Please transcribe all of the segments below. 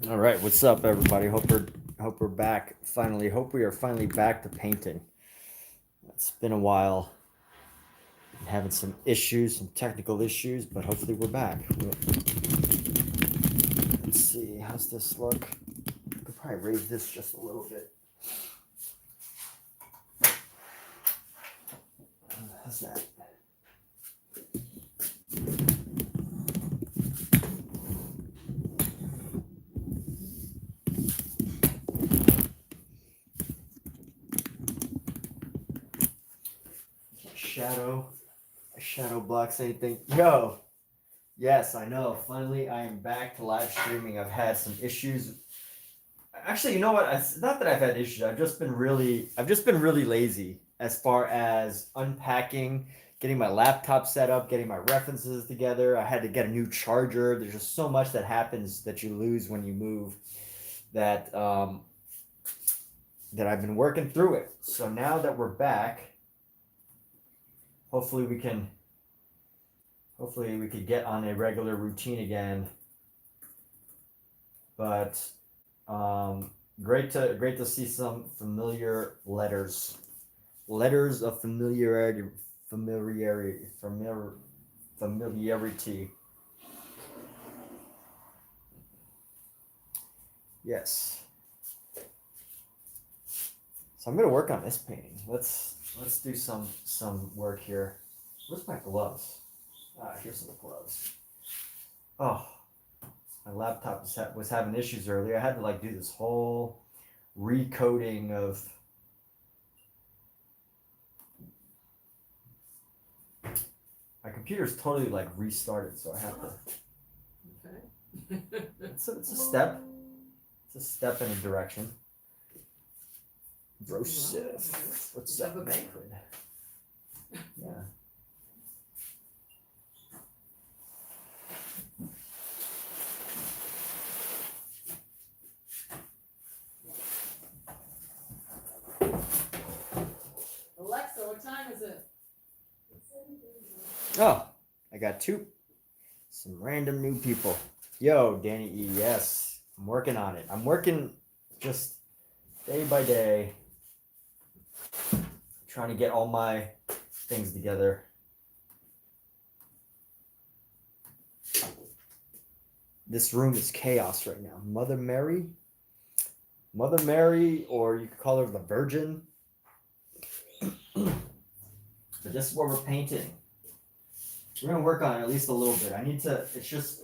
All right, what's up, everybody? Hope we're back finally. Hope we are finally back to painting. It's been a while. Been having some issues, some technical issues, but hopefully we're back. Let's see, how's this look? I could probably raise this just a little bit. How's that? Shadow blocks anything. Yo, yes, I know. Finally, I am back to live streaming. I've had some issues. Actually, you know what? It's not that I've had issues. I've just been really lazy as far as unpacking, getting my laptop set up, getting my references together. I had to get a new charger. There's just so much that happens that you lose when you move that that I've been working through it. So now that we're back, hopefully we can could get on a regular routine again. But great to see some familiar letters of familiarity. Yes. So I'm gonna work on this painting. Let's do some work here. Where's my gloves? Here's some gloves. Oh, my laptop was having issues earlier. I had to like do this whole recoding of my computer's totally like restarted, so I have to. Okay. It's a step. It's a step in a direction. Brosive. What's that? Yeah. Alexa, what time is it? Oh, I got some random new people. Yo, Danny E. Yes, I'm working on it. I'm working just day by day, trying to get all my things together. This room is chaos right now. Mother Mary, or you could call her the Virgin. But this is what we're painting. We're gonna work on it at least a little bit. It's just,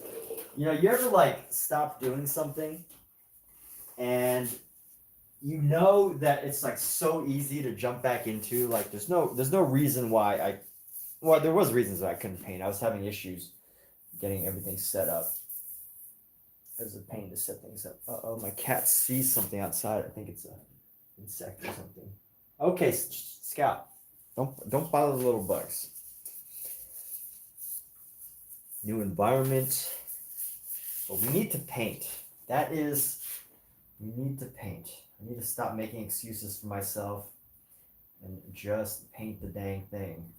you ever like stop doing something and you know that it's like so easy to jump back into, like there's no reason why there was reasons why I couldn't paint. I was having issues getting everything set up. It was a pain to set things up. Uh-oh, my cat sees something outside. I think it's a insect or something. Okay, Scout. Don't bother the little bugs. New environment. But we need to paint. We need to paint. I need to stop making excuses for myself and just paint the dang thing.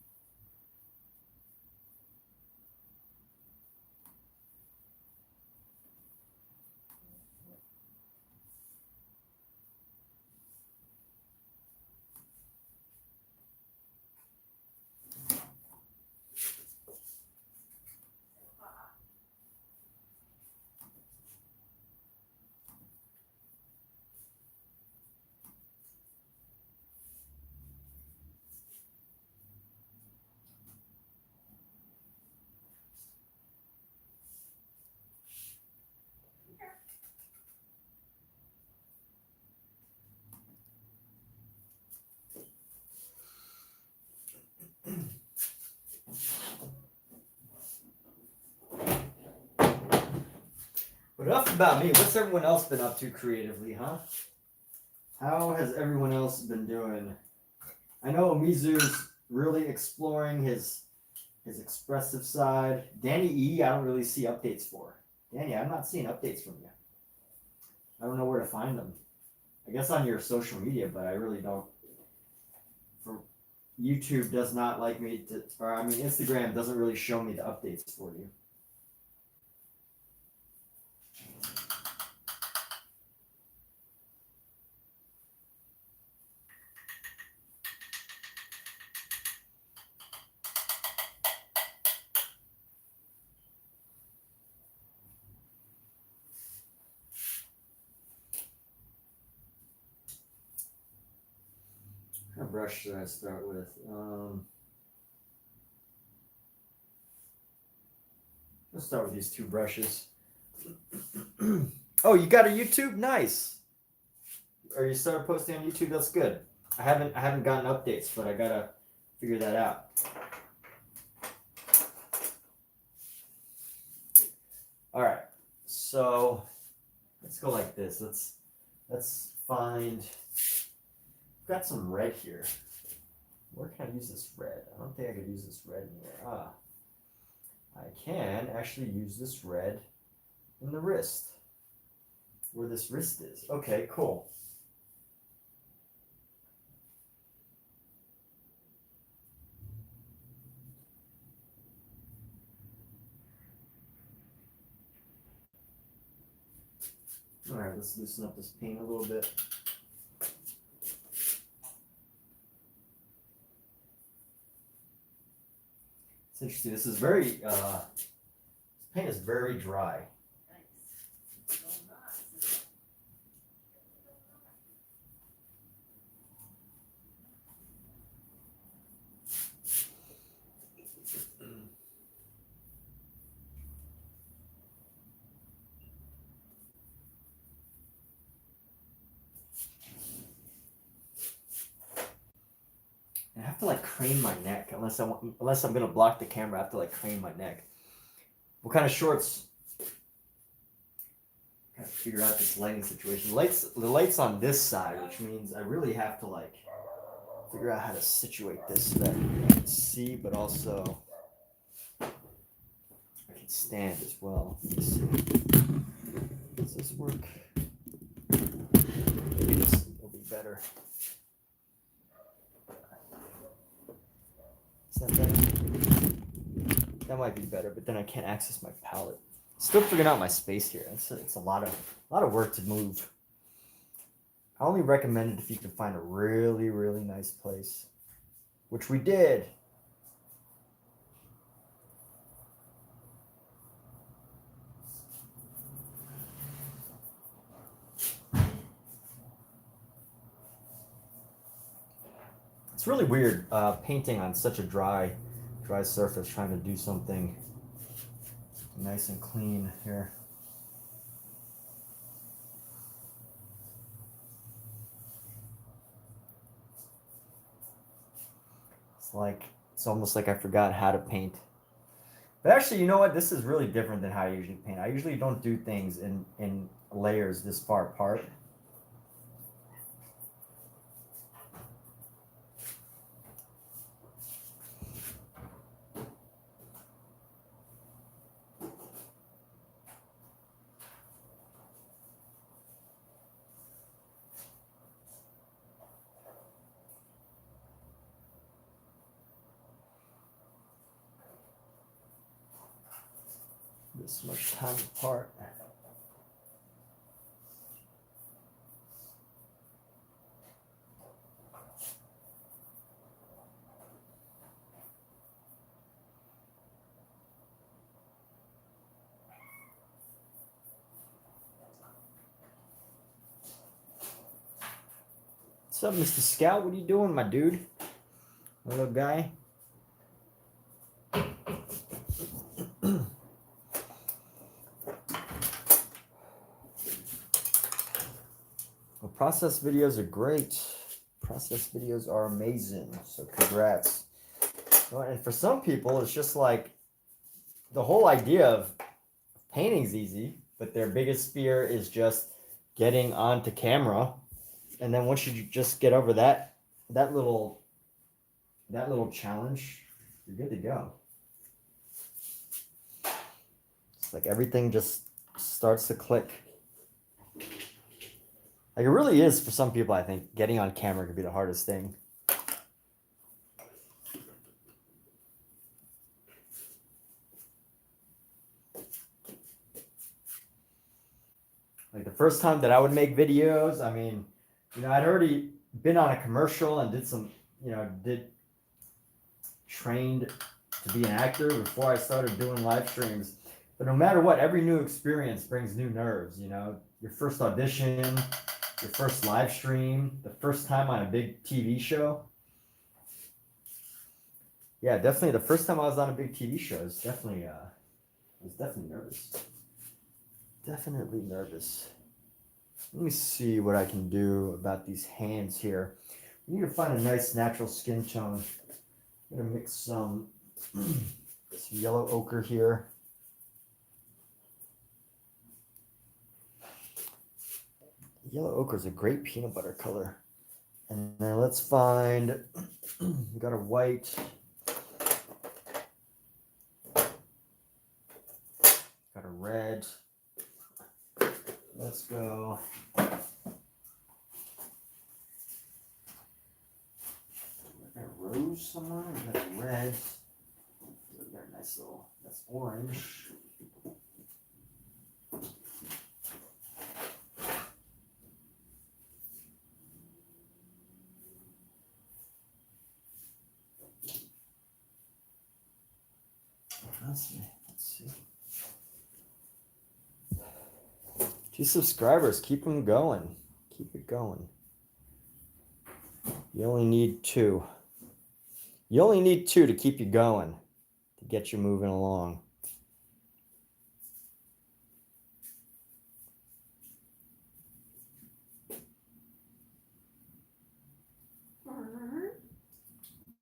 But enough about me. What's everyone else been up to creatively, huh? How has everyone else been doing? I know Mizu's really exploring his expressive side. Danny E, I don't really see updates for. Danny, I'm not seeing updates from you. I don't know where to find them. I guess on your social media, but I really don't. YouTube does not like me to, or I mean, Instagram doesn't really show me the updates for you. brush should I start with? Let's start with these two brushes. Oh, you got a YouTube? Nice. Or you started posting on YouTube? That's good. I haven't gotten updates, but I gotta figure that out. All right, so let's go like this. Let's find. I've got some red here. Where can I use this red? I don't think I could use this red anywhere. I can actually use this red in the wrist, where this wrist is. Okay, cool. All right, let's loosen up this paint a little bit. It's interesting. This is very, this paint is very dry. Nice. So nice. I have to like crane my neck unless I'm gonna block the camera. I have to like crane my neck. What kind of shorts? Gotta figure out this lighting situation. The light's on this side, which means I really have to like figure out how to situate this so that I can see, but also I can stand as well. Let's see. Does this work? Maybe this will be better. Is that better? That might be better, but then I can't access my palette. Still figuring out my space here. It's a lot of work to move. I only recommend it if you can find a really, really nice place, which we did. It's really weird painting on such a dry surface, trying to do something nice and clean here. It's almost like I forgot how to paint. But actually, you know what? This is really different than how I usually paint. I usually don't do things in layers this far apart. This much time apart. What's up, Mr. Scout? What are you doing, my dude? My little guy. Well, process videos are great. Process videos are amazing. So congrats. Well, and for some people, it's just like the whole idea of painting's easy, but their biggest fear is just getting onto camera. And then once you just get over that little challenge, you're good to go. It's like everything just starts to click. Like it really is for some people, I think, getting on camera could be the hardest thing. Like the first time that I would make videos, I mean, you know, I'd already been on a commercial and did some, you know, trained to be an actor before I started doing live streams. But no matter what, every new experience brings new nerves, you know. Your first audition, your first live stream, the first time on a big TV show. Yeah, definitely. The first time I was on a big TV show, I was definitely nervous. Definitely nervous. Let me see what I can do about these hands here. We need to find a nice natural skin tone. I'm gonna mix some yellow ochre here. Yellow ochre is a great peanut butter color. And then let's find, we got a white. Got a red. Let's go. Got a rose somewhere. We got a red. We got a nice little, that's orange. Let's see. 2 subscribers, keep them going. Keep it going. You only need 2. You only need 2 to keep you going, to get you moving along.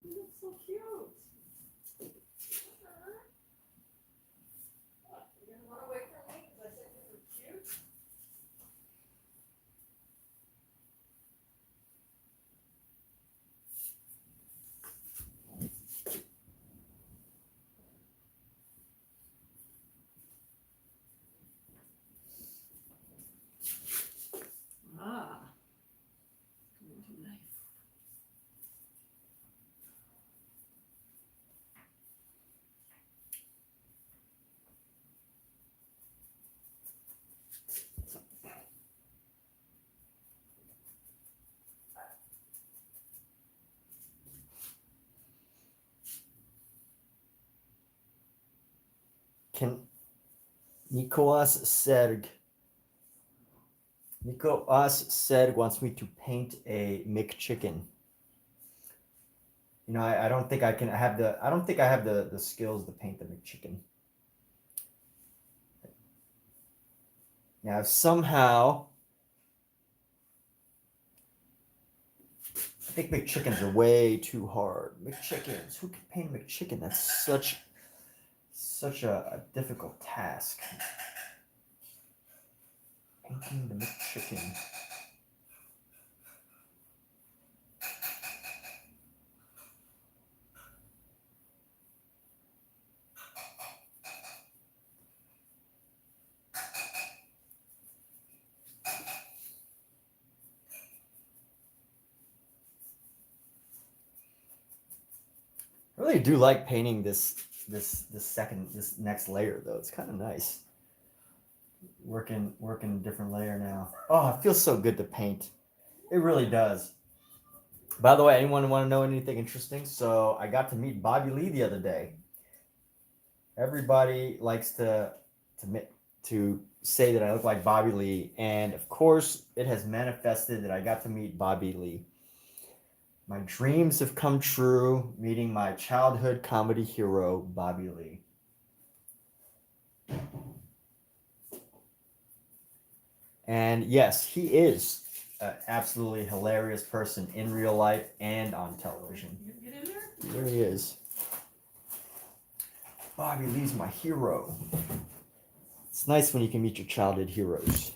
You look so cute. What, you gonna run away from me because I said you were cute? Ah. Coming to life. Can Nicolas Serg wants me to paint a McChicken. You know, I don't think I can have the I don't think I have the skills to paint the McChicken. Now somehow I think McChickens are way too hard. McChickens, who can paint a McChicken? That's such a difficult task. Painting the McChicken. I really do like painting this next layer though. It's kind of nice. Working a different layer now. Oh, it feels so good to paint. It really does. By the way, anyone want to know anything interesting? So I got to meet Bobby Lee the other day. Everybody likes to say that I look like Bobby Lee, and of course, it has manifested that I got to meet Bobby Lee. My dreams have come true, meeting my childhood comedy hero, Bobby Lee. And yes, he is an absolutely hilarious person in real life and on television. You gonna get in there? There he is. Bobby Lee's my hero. It's nice when you can meet your childhood heroes.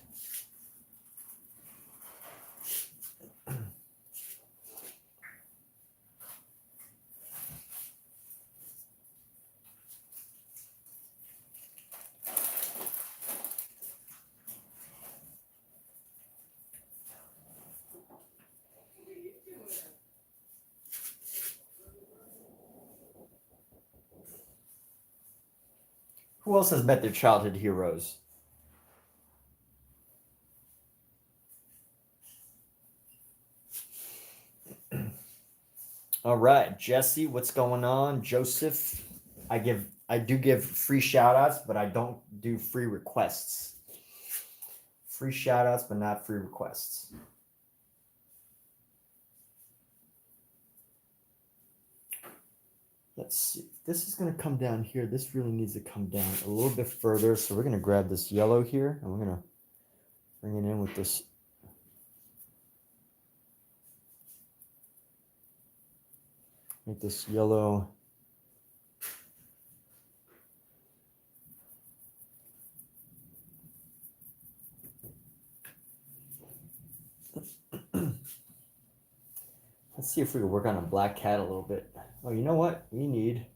Who else has met their childhood heroes? All right, Jesse, what's going on? Joseph, I do give free shout outs, but I don't do free requests. Free shout outs, but not free requests. Let's see. This is going to come down here. This really needs to come down a little bit further. So we're going to grab this yellow here and we're going to bring it in with this. Make this yellow. Let's see if we can work on a black cat a little bit. Oh, you know what? We need.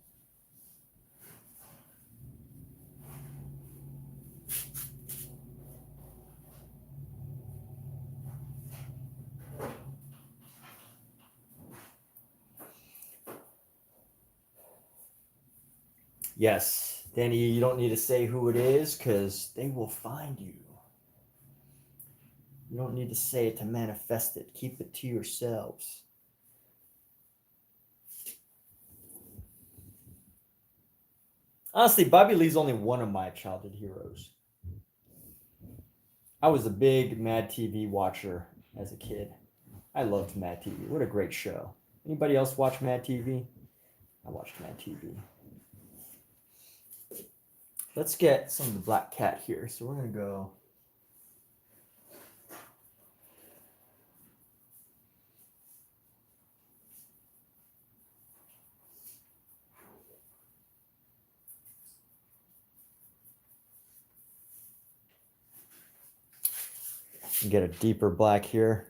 Yes, Danny, you don't need to say who it is because they will find you. You don't need to say it to manifest it. Keep it to yourselves. Honestly, Bobby Lee's only one of my childhood heroes. I was a big Mad TV watcher as a kid. I loved Mad TV. What a great show. Anybody else watch Mad TV? I watched Mad TV. Let's get some of the black cat here. So we're going to go. Get a deeper black here.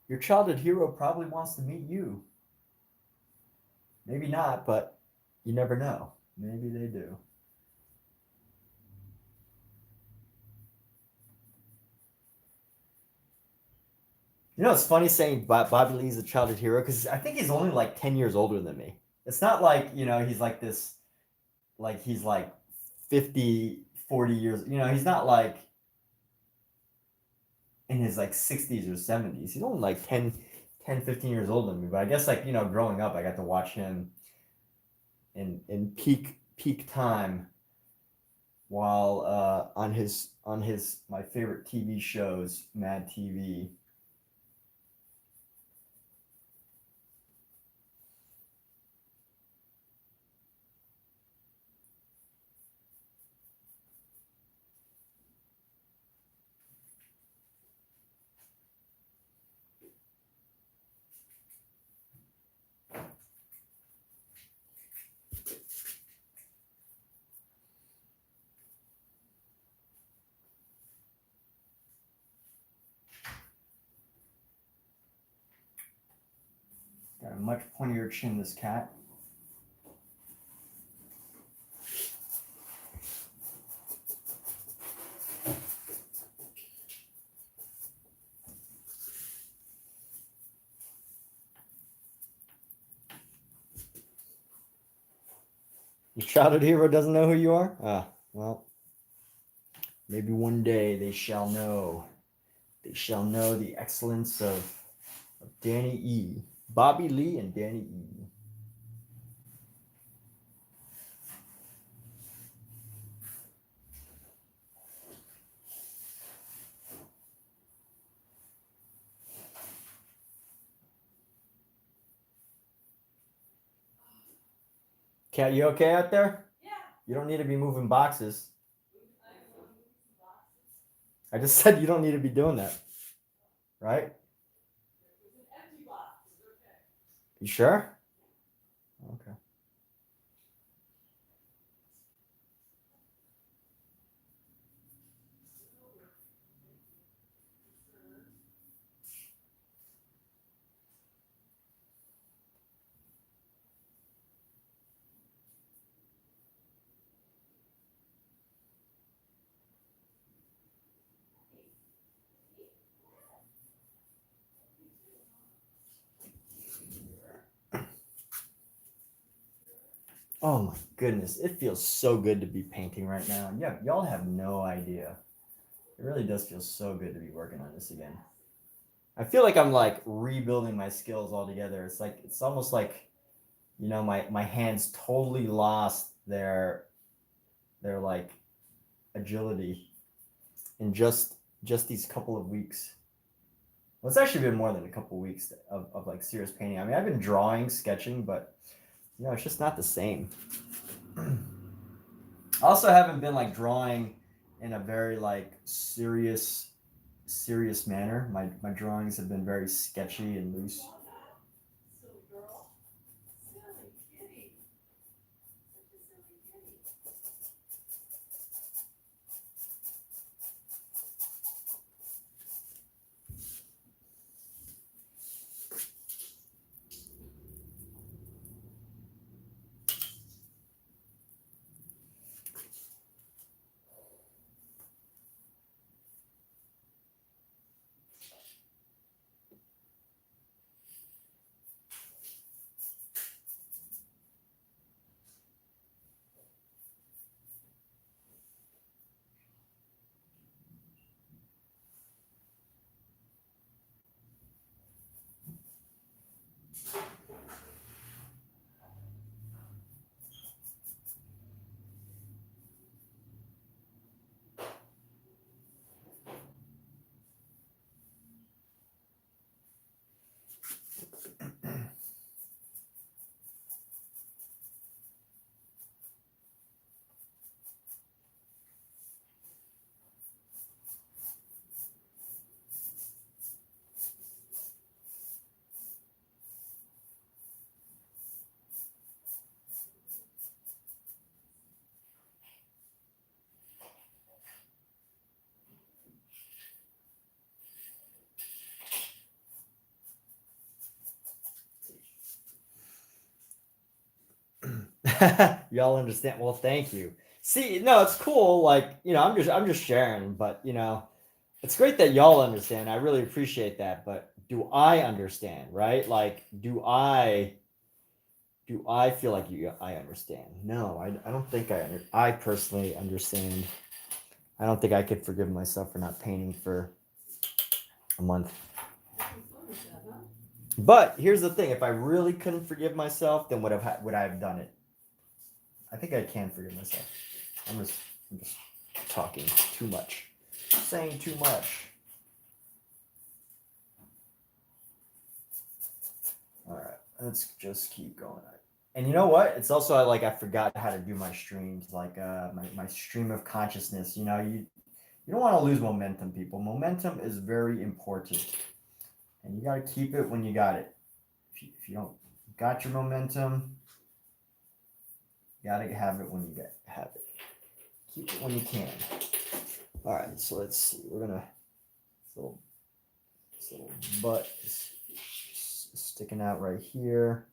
Your childhood hero probably wants to meet you. Maybe not, but you never know. Maybe they do. You know, it's funny saying Bobby Lee's a childhood hero because I think he's only like 10 years older than me. It's not like, you know, he's like this, like he's like 50, 40 years. You know, he's not like in his like 60s or 70s. He's only like 10, 15 years older than me. But I guess like, you know, growing up, I got to watch him in peak time while on his my favorite TV shows, Mad TV. Got a much pointier chin, this cat. Your childhood hero doesn't know who you are? Ah, well, maybe one day they shall know. They shall know the excellence of Danny E. Bobby Lee and Danny E. Cat, you okay out there? Yeah. You don't need to be moving boxes. I just said you don't need to be doing that. Right? It was an empty box. Okay. You sure? Okay. Oh my goodness, it feels so good to be painting right now. Yeah, y'all have no idea. It really does feel so good to be working on this again. I feel like I'm like rebuilding my skills altogether. It's like it's almost like, you know, my hands totally lost their like agility in just these couple of weeks. Well, it's actually been more than a couple of weeks of like serious painting. I mean, I've been drawing, sketching, but you know, it's just not the same. I also haven't been like drawing in a very like serious manner. My drawings have been very sketchy and loose. Silly girl. Silly kitty. Such a silly kitty. Y'all understand? Well, thank you. See, no, it's cool. Like, you know, I'm just sharing, but you know, it's great that y'all understand. I really appreciate that. But do I understand, right? Like, do I feel like I understand? No, I don't think I personally understand. I don't think I could forgive myself for not painting for a month. But here's the thing: if I really couldn't forgive myself, then would I have done it? I think I can forgive myself. I'm just talking too much, saying too much. All right, let's just keep going. And you know what? It's also I forgot how to do my streams, like my stream of consciousness. You know, you don't want to lose momentum, people. Momentum is very important, and you got to keep it when you got it. If you don't got your momentum, you got to have it when you have it. Keep it when you can. All right, so let's see. We're gonna this little butt is sticking out right here.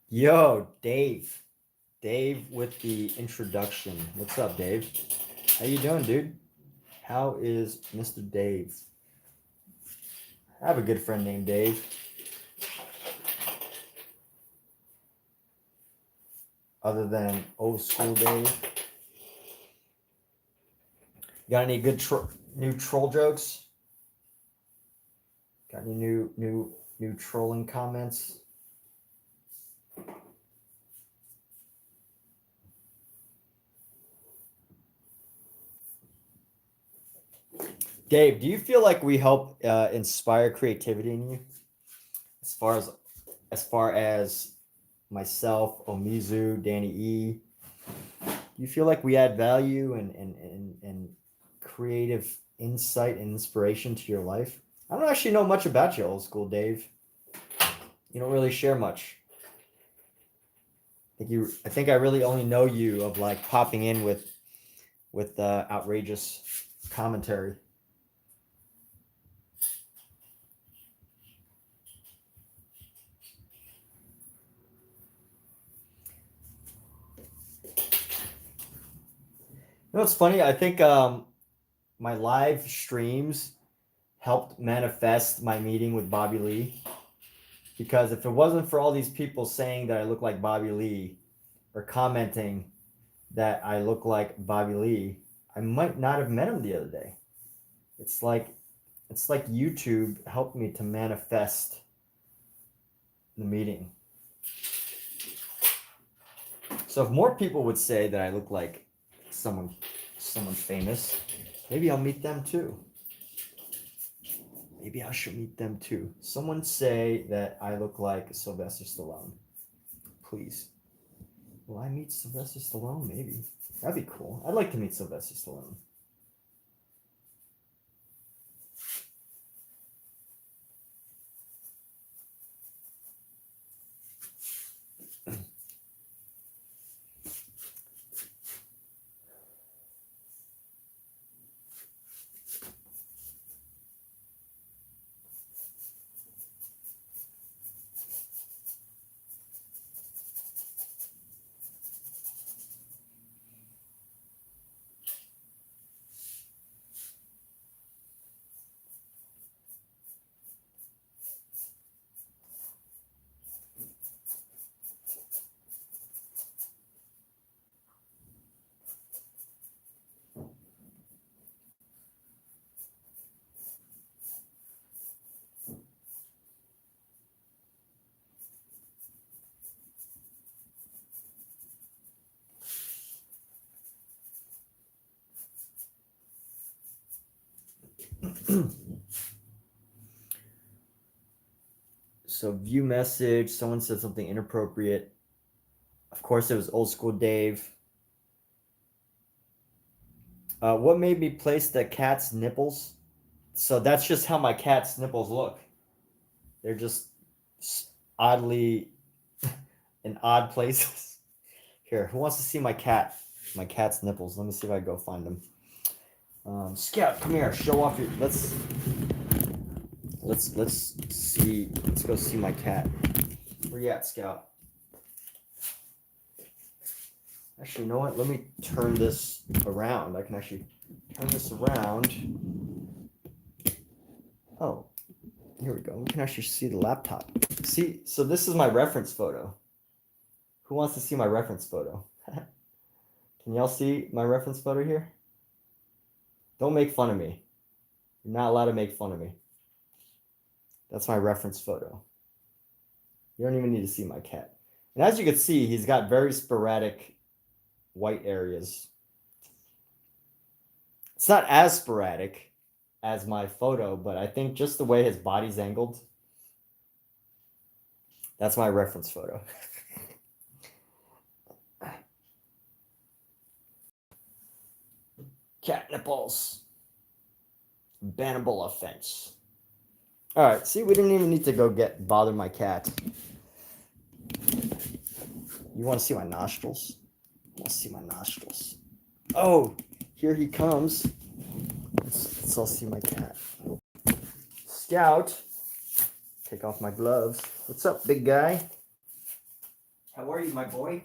Yo, Dave. Dave with the introduction. What's up, Dave? How you doing, dude? How is Mr. Dave? I have a good friend named Dave. Other than old school Dave. You got any good new troll jokes? Got any new trolling comments? Dave, do you feel like we help inspire creativity in you? As far as myself, Omizu, Danny E, do you feel like we add value and creative insight and inspiration to your life? I don't actually know much about you, old school Dave. You don't really share much. I think I really only know you of like popping in with outrageous commentary. know what's funny? I think my live streams helped manifest my meeting with Bobby Lee. Because if it wasn't for all these people saying that I look like Bobby Lee or commenting that I look like Bobby Lee, I might not have met him the other day. It's like YouTube helped me to manifest the meeting. So if more people would say that I look like someone famous, maybe I'll meet them too. Maybe I should meet them too. Someone say that I look like Sylvester Stallone. Please. Will I meet Sylvester Stallone? Maybe. That'd be cool. I'd like to meet Sylvester Stallone. So view message, someone said something inappropriate. Of course, it was old school Dave. What made me place the cat's nipples? So that's just how my cat's nipples look. They're just oddly in odd places. Here, who wants to see my cat's nipples? Let me see if I go find them. Scout, come here. Show off your. Let's see. Let's go see my cat. Where you at, Scout? Actually, you know what? Let me turn this around. I can actually turn this around. Oh, here we go. We can actually see the laptop. See, so this is my reference photo. Who wants to see my reference photo? Can y'all see my reference photo here? Don't make fun of me. You're not allowed to make fun of me. That's my reference photo. You don't even need to see my cat. And as you can see, he's got very sporadic white areas. It's not as sporadic as my photo, but I think just the way his body's angled, that's my reference photo. Cat nipples. Bannable offense. All right, see, we didn't even need to go bother my cat. You want to see my nostrils? I want to see my nostrils. Oh, here he comes. Let's all see my cat. Scout. Take off my gloves. What's up, big guy? How are you, my boy?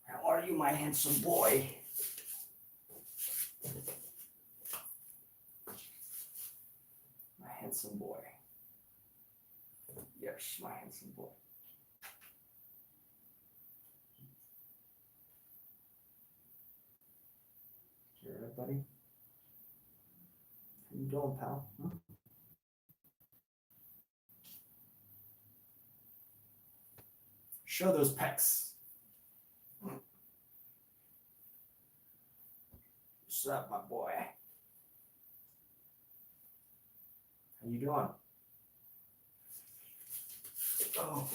How are you, my handsome boy? My handsome boy. Yes, my handsome boy. You all right, buddy? How you doing, pal? Huh? Show those pecs. What's up, my boy? How you doing? Oh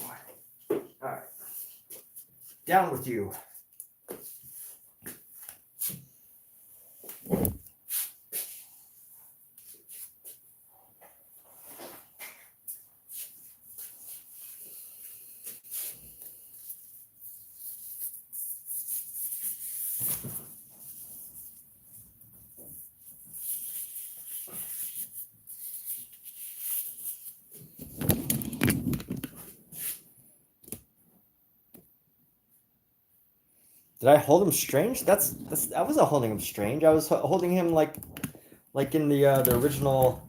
boy. All right. Down with you. Did I hold him strange? I wasn't holding him strange. I was holding him like in the original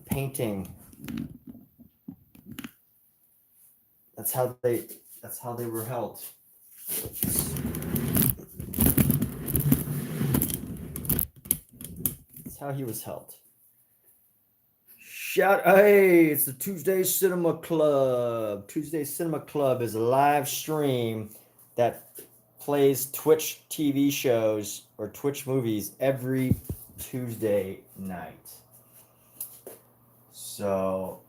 painting. That's how they were held. That's how he was held. Hey, it's the Tuesday Cinema Club. Tuesday Cinema Club is a live stream that plays Twitch TV shows or Twitch movies every Tuesday night. So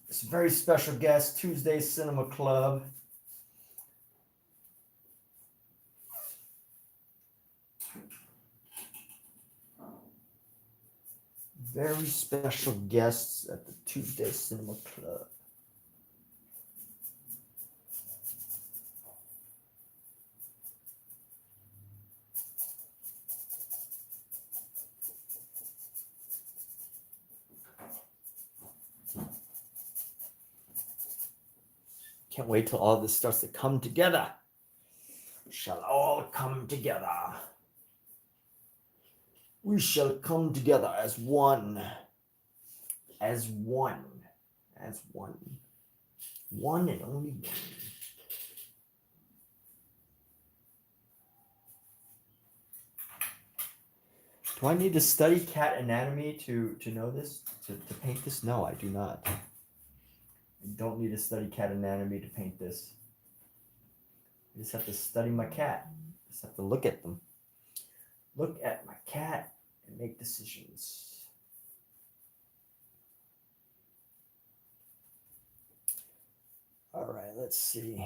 it's a very special guest, Tuesday Cinema Club. Very special guests at the Tuesday Cinema Club. Can't wait till all this starts to come together. Shall all come together. We shall come together as one. As one. As one. One and only one. Do I need to study cat anatomy to know this? To paint this? No, I do not. I don't need to study cat anatomy to paint this. I just have to study my cat. I just have to look at them. Look at my cat and make decisions. All right, let's see.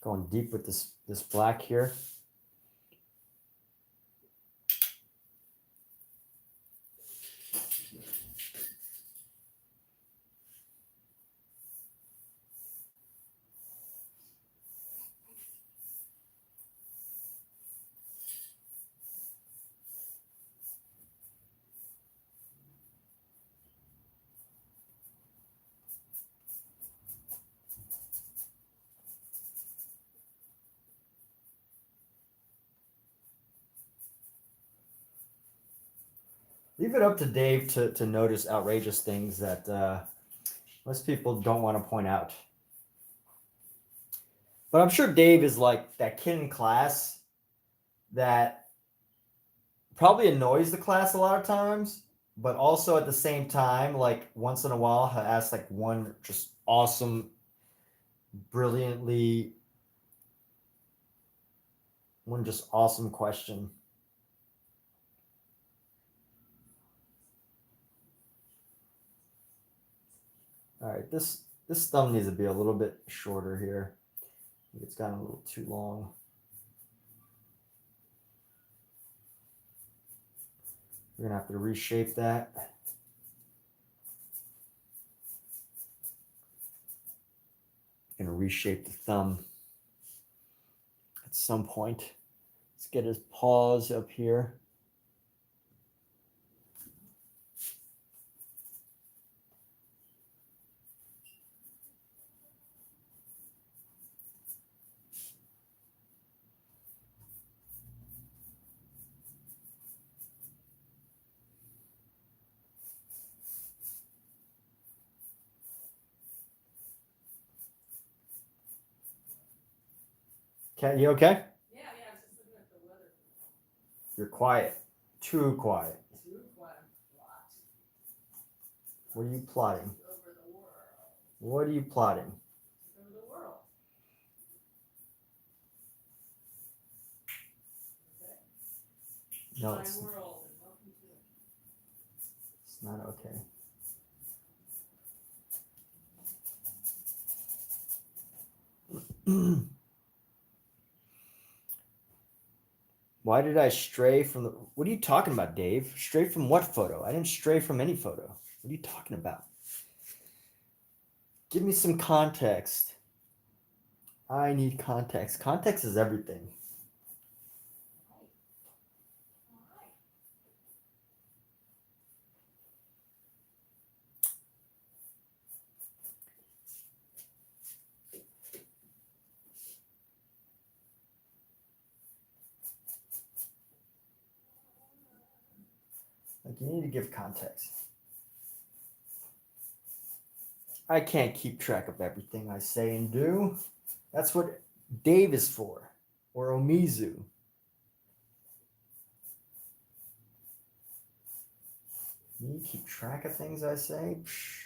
Going deep with this black here. Leave it up to Dave to notice outrageous things that most people don't want to point out. But I'm sure Dave is like that kid in class that probably annoys the class a lot of times, but also at the same time, like once in a while, he'll ask like one just awesome, brilliantly, one just awesome question. All right, this thumb needs to be a little bit shorter here. It's gotten a little too long. We're gonna have to reshape that. Gonna reshape the thumb at some point. Let's get his paws up here. Okay, you okay? Yeah, I was just looking at the weather. You're quiet. Too quiet. Too quiet. Plot. What are you plotting? Over the world. What are you plotting? Over the world. Okay? No, My it's world, and welcome to it. It's not okay. Why did I stray from the... What are you talking about, Dave? Stray from what photo? I didn't stray from any photo. What are you talking about? Give me some context. I need context. Context is everything. Like, you need to give context. I can't keep track of everything I say and do. That's what Dave is for, or Omizu. Me keep track of things I say? Psh,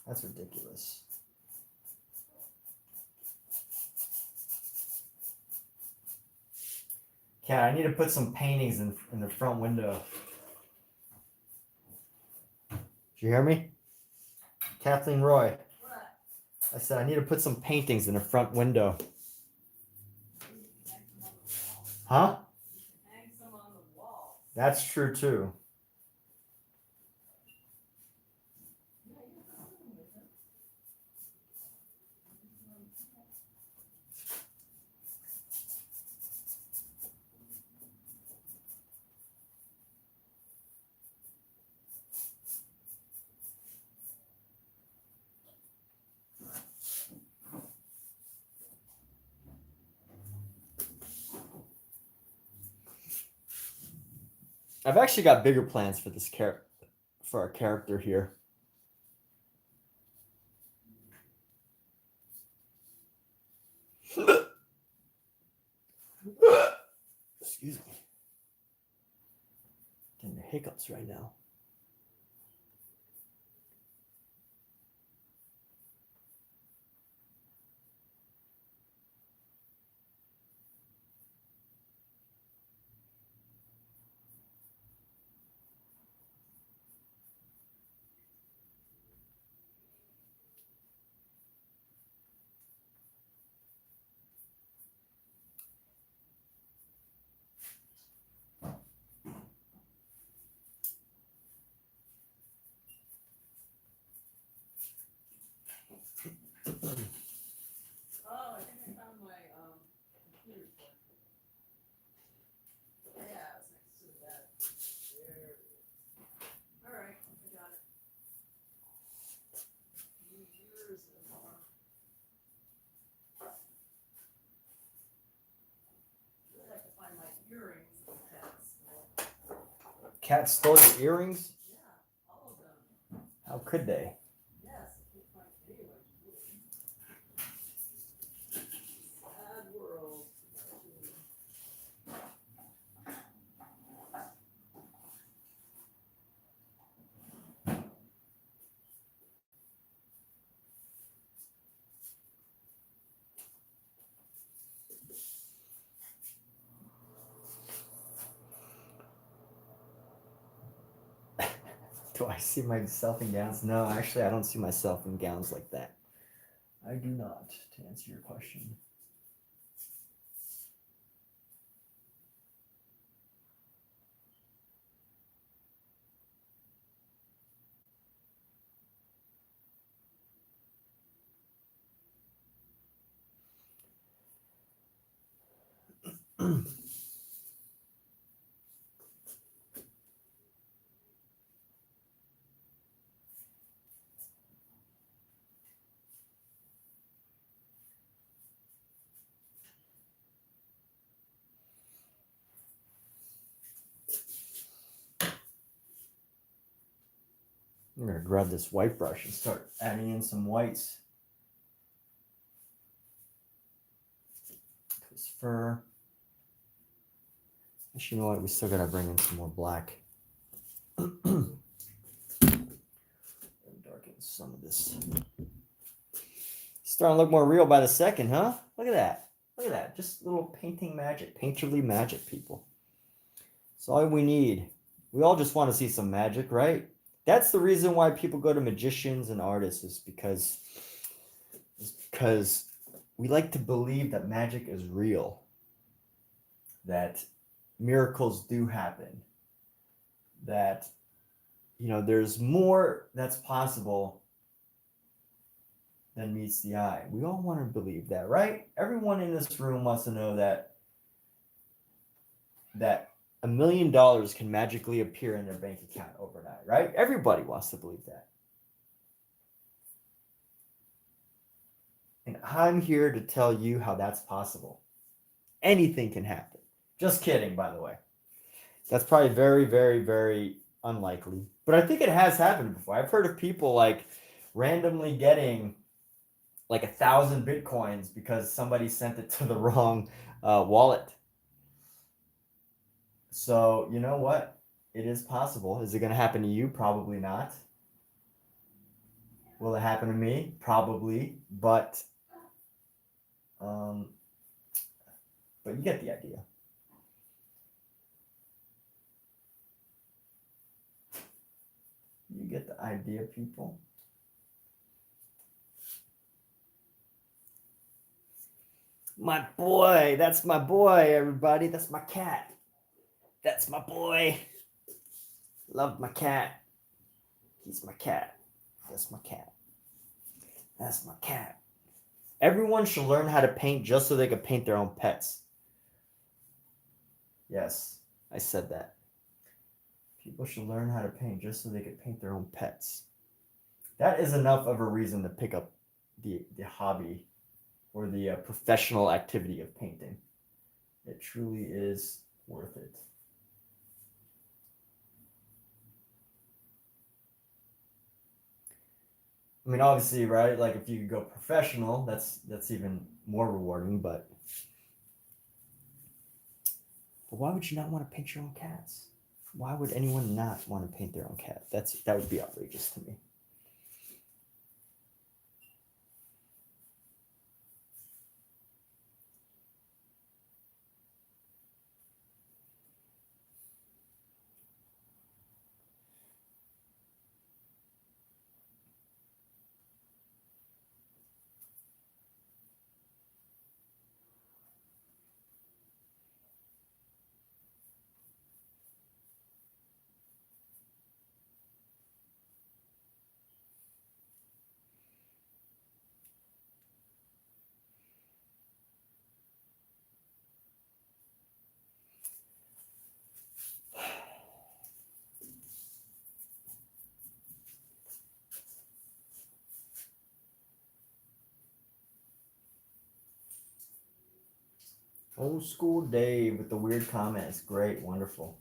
that's ridiculous. Cat, I need to put some paintings in the front window. Did you hear me? Kathleen Roy. What? I said I need to put some paintings in the front window. Huh? Hang some on the wall. That's true too. Yeah, you're comfortable with it. I've actually got bigger plans for this for our character here. Excuse me. Getting the hiccups right now. Oh, I think I found my computer cord. Yeah, it's next to that. There it is. All right, I got it. Years and more. I'd like to find my earrings in the past. Cat stole your earrings? Yeah, all of them. How could they? Yes, I can't find anywhere to do it. Sad world. Do I see myself in gowns? No, actually, I don't see myself in gowns like that. I do not, to answer your question. I'm going to grab this white brush and start adding in some whites. This fur. Actually, you know what? We still got to bring in some more black. And darken some of this. Starting to look more real by the second, huh? Look at that. Look at that. Just little painting magic. Painterly magic, people. That's all we need. We all just want to see some magic, right? That's the reason why people go to magicians and artists is because we like to believe that magic is real, that miracles do happen, that, you know, there's more that's possible than meets the eye. We all want to believe that, right? Everyone in this room wants to know that $1 million can magically appear in their bank account overnight, right? Everybody wants to believe that. And I'm here to tell you how that's possible. Anything can happen. Just kidding, by the way. That's probably very, very, very unlikely. But I think it has happened before. I've heard of people like randomly getting like 1,000 Bitcoins because somebody sent it to the wrong wallet. So, you know what? It is possible. Is it going to happen to you? Probably not. Will it happen to me? Probably. But you get the idea. You get the idea, people. My boy. That's my boy, everybody. That's my cat. That's my boy. Love my cat. He's my cat. That's my cat. That's my cat. Everyone should learn how to paint just so they can paint their own pets. Yes, I said that. People should learn how to paint just so they can paint their own pets. That is enough of a reason to pick up the hobby or the professional activity of painting. It truly is worth it. I mean, obviously, right? Like if you could go professional, that's even more rewarding. But why would you not want to paint your own cats? Why would anyone not want to paint their own cat? That would be outrageous to me. Old school Dave with the weird comments. Great, wonderful.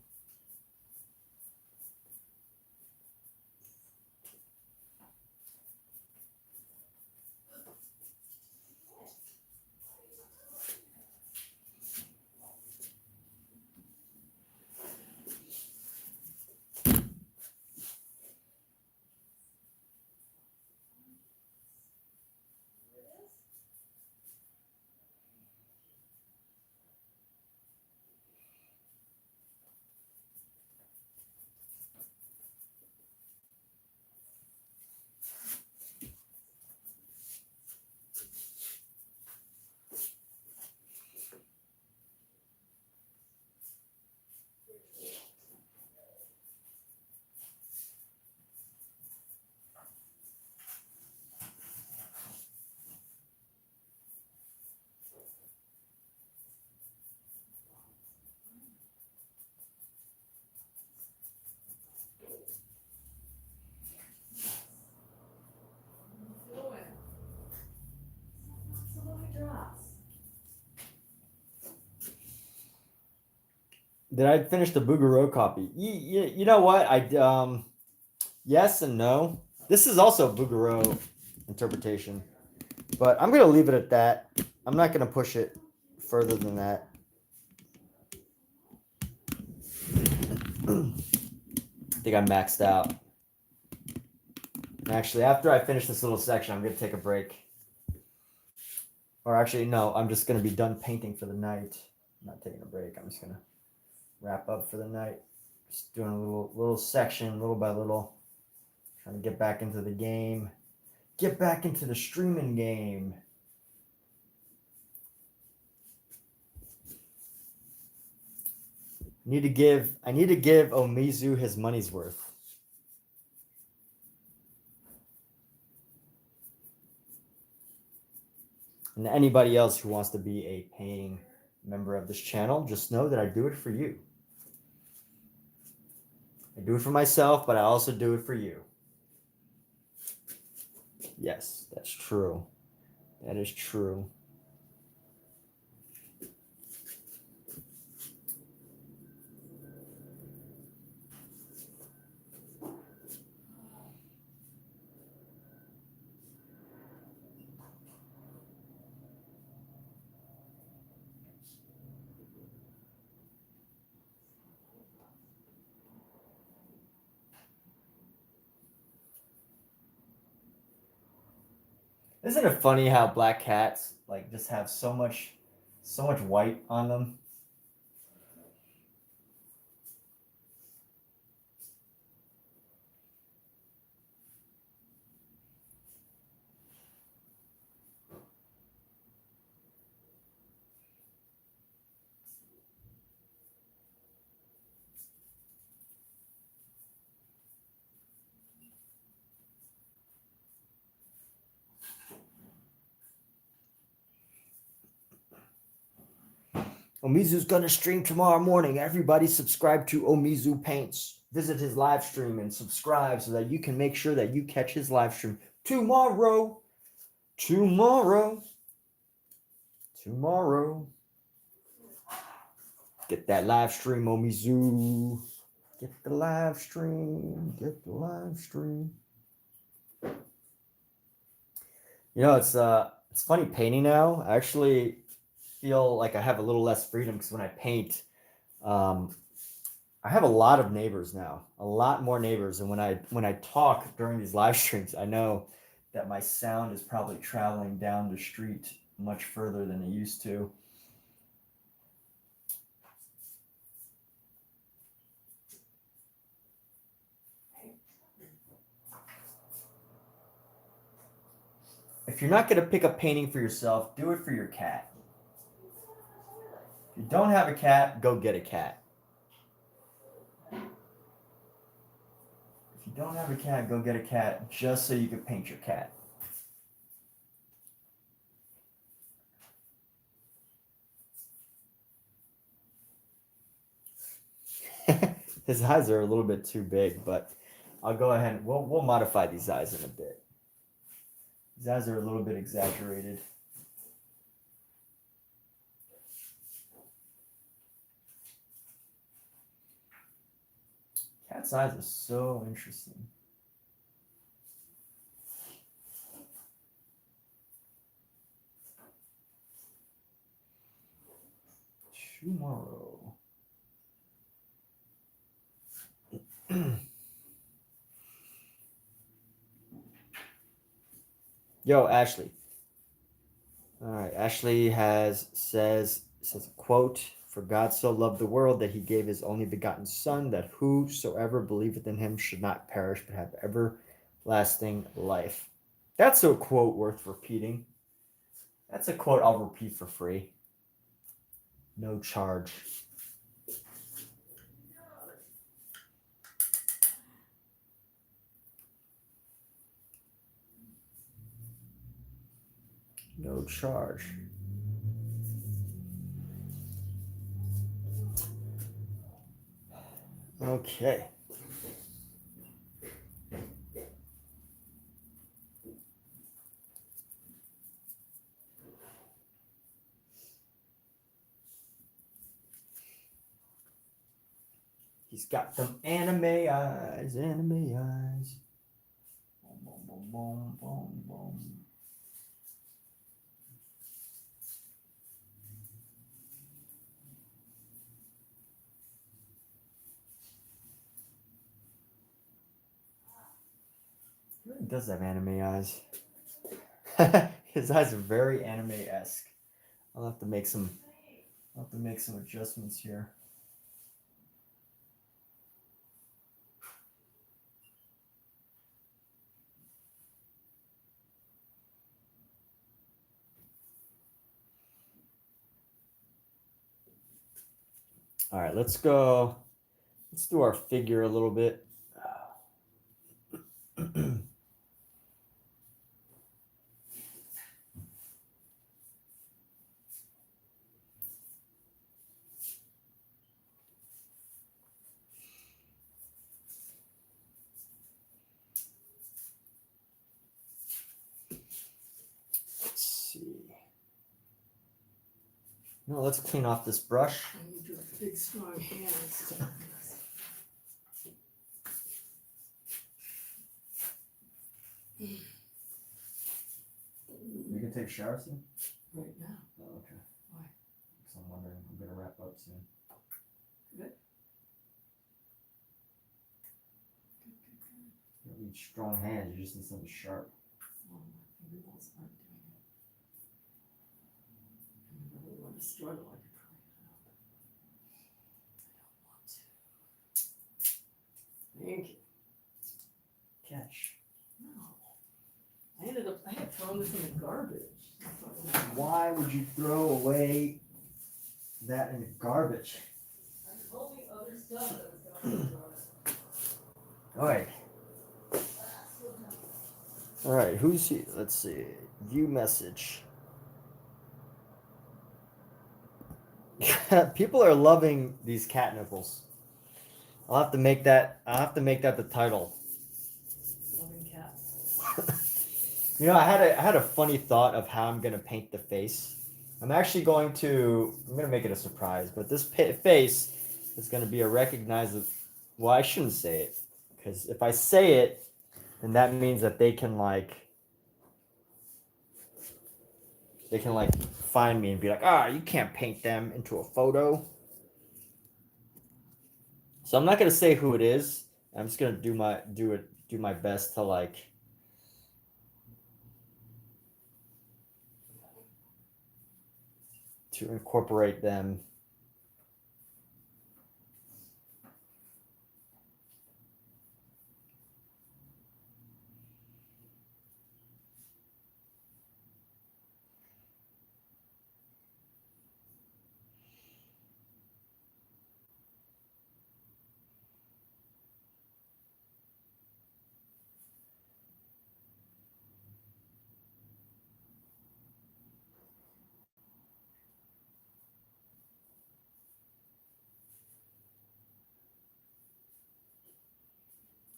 Did I finish the Bouguereau copy? You know what? Yes and no. This is also Bouguereau interpretation, but I'm gonna leave it at that. I'm not gonna push it further than that. I think I'm maxed out. Actually, after I finish this little section, I'm gonna take a break. Or actually, no, I'm just gonna be done painting for the night. I'm not taking a break. I'm just gonna wrap up for the night. Just doing a little section, little by little. Trying to get back into the game. Get back into the streaming game. I need to give Omizu his money's worth. And anybody else who wants to be a paying member of this channel, just know that I do it for you. I do it for myself, but I also do it for you. Yes, that's true. That is true. Isn't it funny how black cats like just have so much white on them? Omizu's gonna stream tomorrow morning. Everybody subscribe to Omizu Paints. Visit his live stream and subscribe so that you can make sure that you catch his live stream tomorrow. Tomorrow. Get that live stream, Omizu. Get the live stream. Get the live stream. You know, it's funny painting now. I actually feel like I have a little less freedom because when I paint, I have a lot of neighbors now, a lot more neighbors. And when I talk during these live streams, I know that my sound is probably traveling down the street much further than it used to. If you're not going to pick a painting for yourself, do it for your cat. If you don't have a cat, go get a cat. If you don't have a cat, go get a cat just so you can paint your cat. His eyes are a little bit too big, but I'll go ahead and we'll modify these eyes in a bit. These eyes are a little bit exaggerated. Cat's eyes are so interesting. Tomorrow. Yo, Ashley. All right, Ashley says a quote, "For God so loved the world that he gave his only begotten son, that whosoever believeth in him should not perish but have everlasting life." That's a quote worth repeating. That's a quote I'll repeat for free. No charge. No charge. Okay. He's got them anime eyes, anime eyes. Boom, boom, boom, boom, boom, boom. He really does have anime eyes. His eyes are very anime-esque. I'll have to make some adjustments here. All right, let's go. Let's do our figure a little bit. Let's see. No, let's clean off this brush. I need your big strong hands. You can take a shower soon? Right now. Oh, okay. Why? Because I'm wondering, I'm going to wrap up soon. Good. You don't need strong hands, you just need something sharp. Oh, my fingernails aren't a struggle. I could probably, I don't want to. Thank you. Catch. No. I had thrown this in the garbage. Why would you throw away that in the garbage? I told me other stuff that was going to be All right. All right. Who's here? Let's see. View message. People are loving these cat nipples. I'll have to make that. I'll have to make that the title. Loving cats. You know, I had a funny thought of how I'm gonna paint the face. I'm actually going to. I'm gonna make it a surprise, but this face is gonna be a recognizable. Well, I shouldn't say it, because if I say it, then that means that they can like find me and be like, ah, you can't paint them into a photo. So I'm not gonna say who it is. I'm just gonna do my best to like to incorporate them.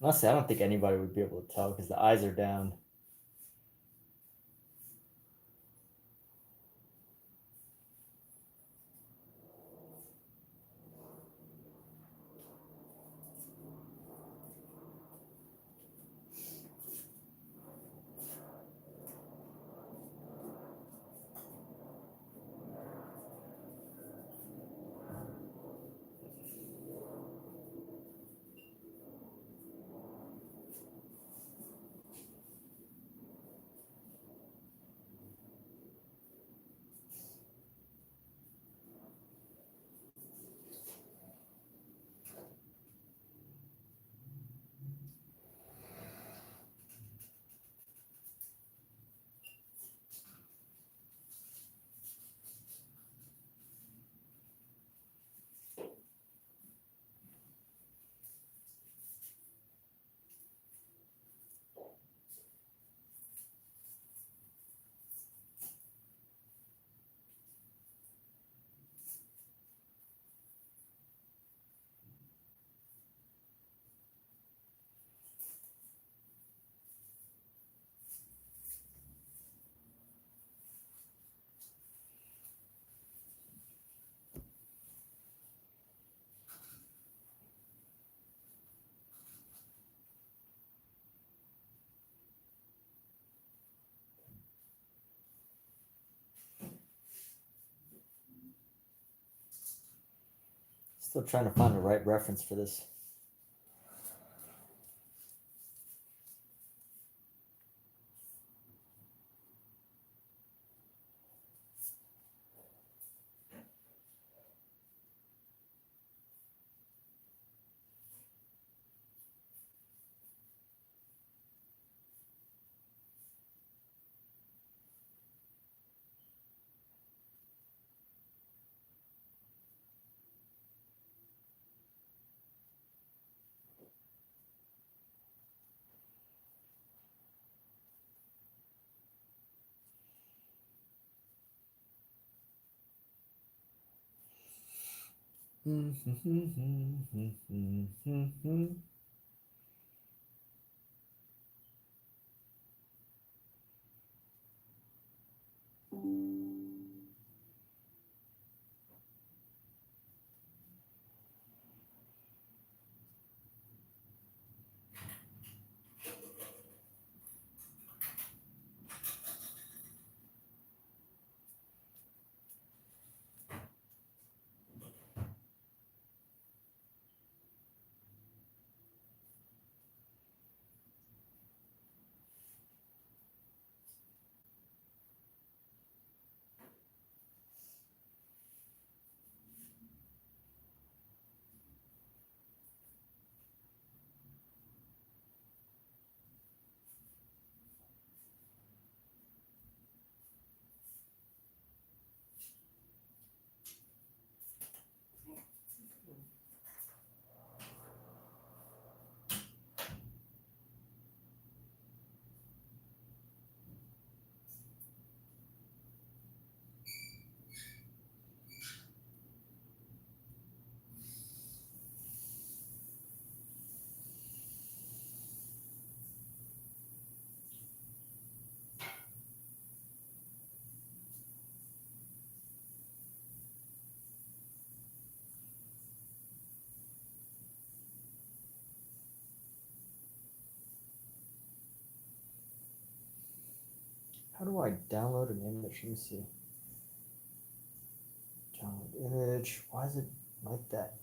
Honestly, I don't think anybody would be able to tell because the eyes are down. Still trying to find the right reference for this. How do I download an image? Let me see. Download image. Why is it like that?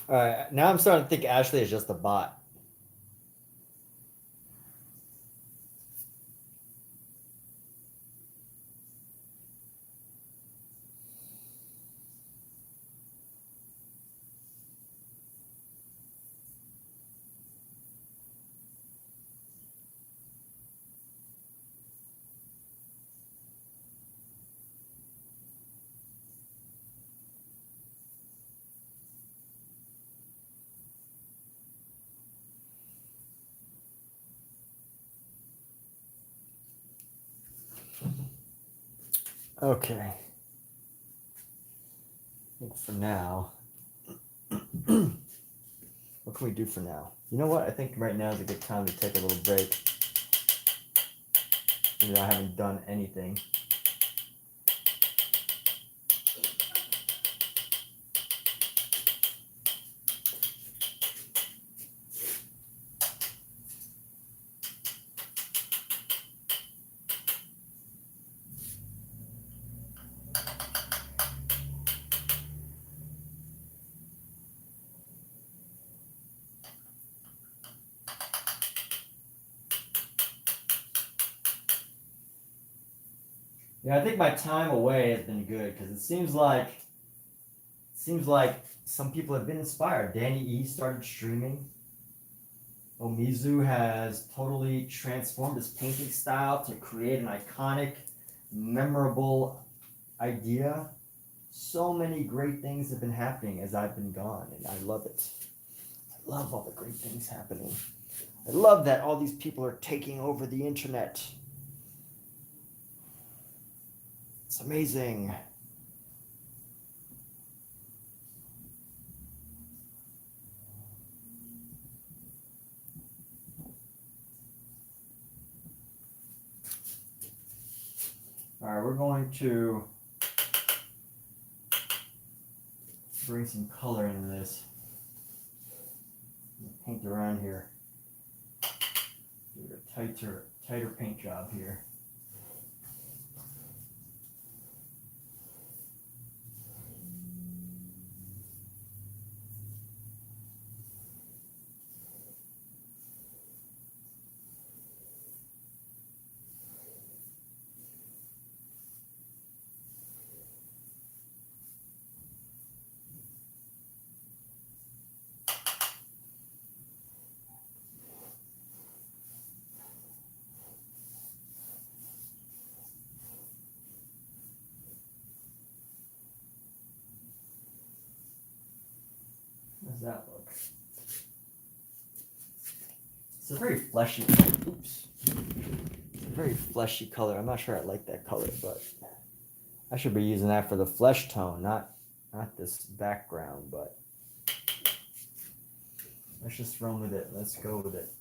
All right, now I'm starting to think Ashley is just a bot. Okay. I think for now, what can we do for now? You know what? I think right now is a good time to take a little break. You know, I haven't done anything. Yeah, I think my time away has been good because it seems like some people have been inspired. Danny E started streaming. Omizu has totally transformed his painting style to create an iconic, memorable idea. So many great things have been happening as I've been gone, and I love it. I love all the great things happening. I love that all these people are taking over the internet. It's amazing. All right, we're going to bring some color into this. Paint around here. Do a tighter paint job here. How does that look? It's a very fleshy, oops. It's a very fleshy color. I'm not sure I like that color, but I should be using that for the flesh tone, not this background, but let's just run with it. Let's go with it.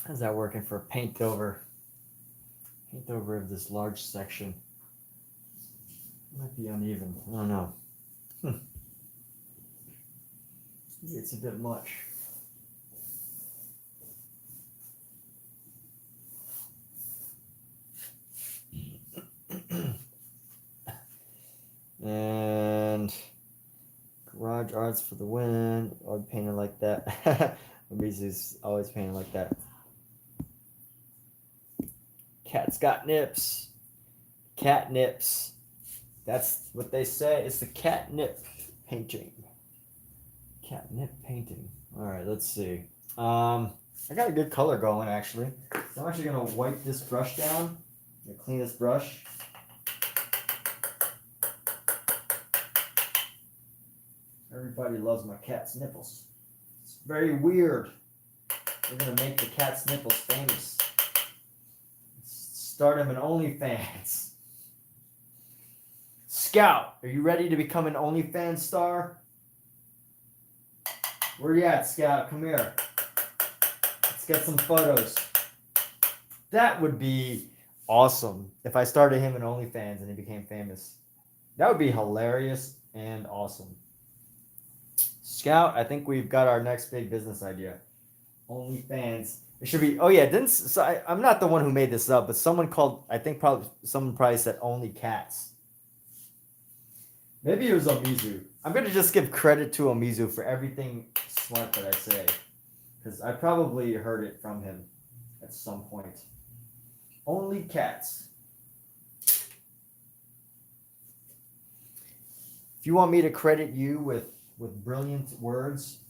How's that working for paint over? Paint over of this large section. Might be uneven. I don't know. Maybe it's a bit much. And garage arts for the win. I'll be painted like that. Amazing's always painted like that. Cat's got nips. Cat nips. That's what they say. It's the catnip painting. Catnip painting. All right, let's see. I got a good color going actually. So I'm actually gonna wipe this brush down. I'm gonna clean this brush. Everybody loves my cat's nipples. It's very weird. We're gonna make the cat's nipples famous. Start him an OnlyFans. Scout, are you ready to become an OnlyFans star? Where you at, Scout? Come here. Let's get some photos. That would be awesome if I started him in OnlyFans and he became famous. That would be hilarious and awesome. Scout, I think we've got our next big business idea. OnlyFans. It should be. Oh yeah, I'm not the one who made this up, but someone called. I think someone probably said only cats. Maybe it was Omizu. I'm gonna just give credit to Omizu for everything smart that I say, because I probably heard it from him at some point. Only cats. If you want me to credit you with brilliant words,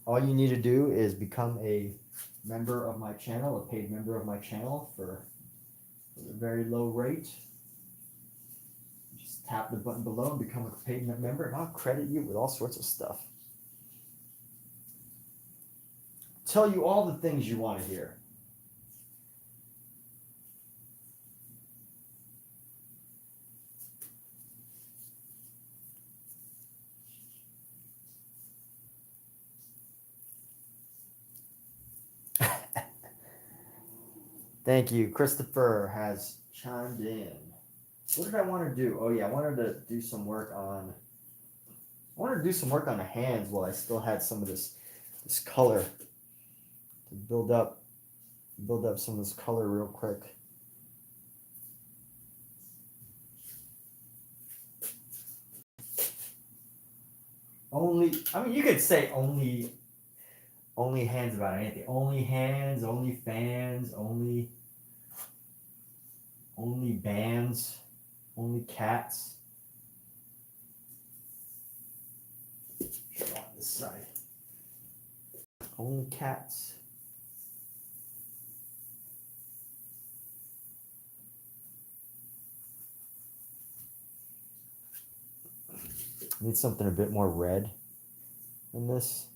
all you need to do is become a member of my channel, a paid member of my channel for a very low rate. Just tap the button below and become a paid member, and I'll credit you with all sorts of stuff. Tell you all the things you want to hear. Thank you. Christopher has chimed in. What did I want to do? Oh yeah, I wanted to do some work on. I wanted to do some work on the hands while I still had some of this color to build up some of this color real quick. I mean, you could say only hands about anything. Only hands, only fans, only bands, only cats. Show on this side. Only cats. Need something a bit more red than this.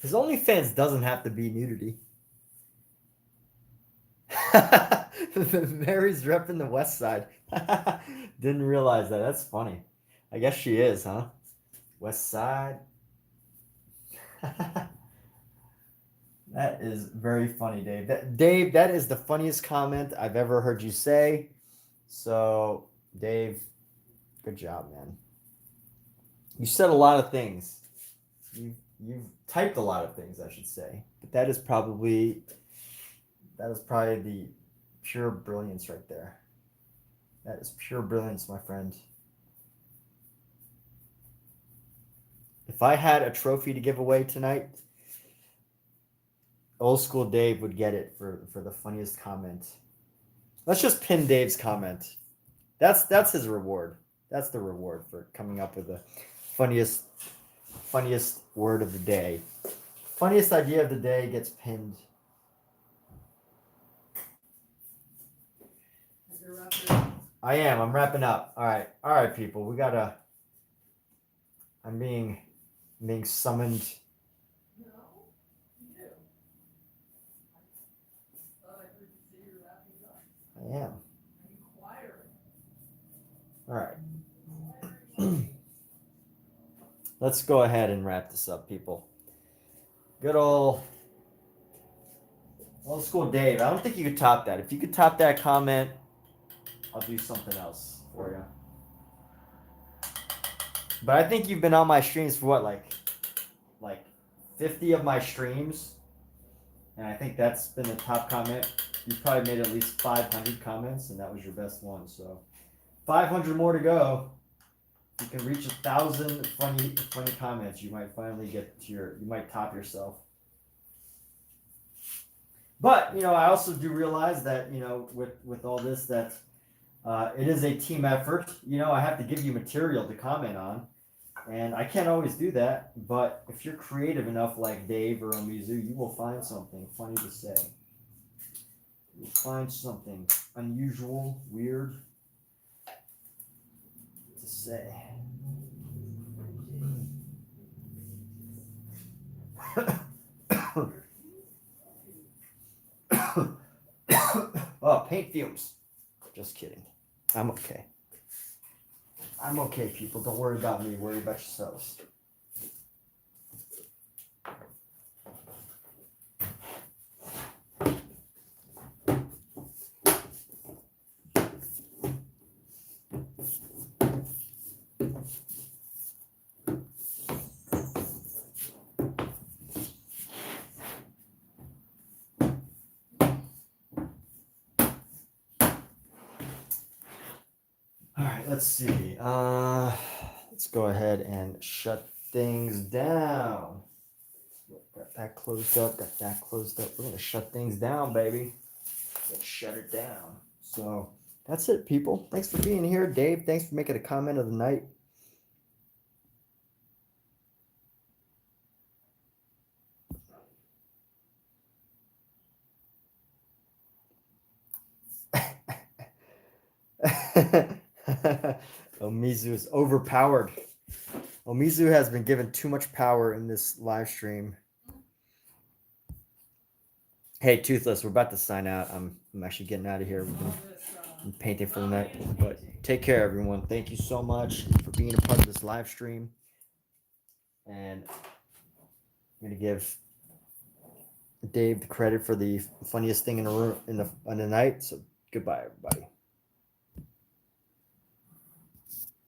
His OnlyFans doesn't have to be nudity. Mary's repping the West Side. Didn't realize that. That's funny. I guess she is, huh? West Side. That is very funny, Dave. Dave, that is the funniest comment I've ever heard you say. So Dave, good job, man. You said a lot of things. You've typed a lot of things, I should say. But that is probably the pure brilliance right there. That is pure brilliance, my friend. If I had a trophy to give away tonight, old school Dave would get it for the funniest comment. Let's just pin Dave's comment. That's his reward. That's the reward for coming up with the funniest word of the day. Funniest idea of the day gets pinned. I am. I'm wrapping up. All right, people. We gotta. I'm being summoned. No, you do. I thought I heard you say you're wrapping up. I am. Are you All right. Let's go ahead and wrap this up, people. Good old school Dave. I don't think you could top that. If you could top that comment, I'll do something else for you. But I think you've been on my streams for what, like 50 of my streams, and I think that's been the top comment. You've probably made at least 500 comments, and that was your best one. So 500 more to go. If you can reach 1,000 funny comments, you might finally get to you might top yourself. But I also do realize that with all this that it is a team effort. I have to give you material to comment on, and I can't always do that. But if you're creative enough, like Dave or Omizu, you will find something funny to say. You'll find something unusual, weird to say. Oh, paint fumes. Just kidding. I'm okay. I'm okay, people. Don't worry about me. Worry about yourselves. Let's see. Let's go ahead and shut things down. Got that closed up. We're gonna shut things down, baby. Let's shut it down. So that's it, people. Thanks for being here, Dave. Thanks for making a comment of the night. Omizu is overpowered. Omizu has been given too much power in this live stream. Hey, Toothless, we're about to sign out. I'm actually getting out of here. I'm painting for the night. But take care, everyone. Thank you so much for being a part of this live stream. And I'm gonna give Dave the credit for the funniest thing in the room in the night. So goodbye, everybody.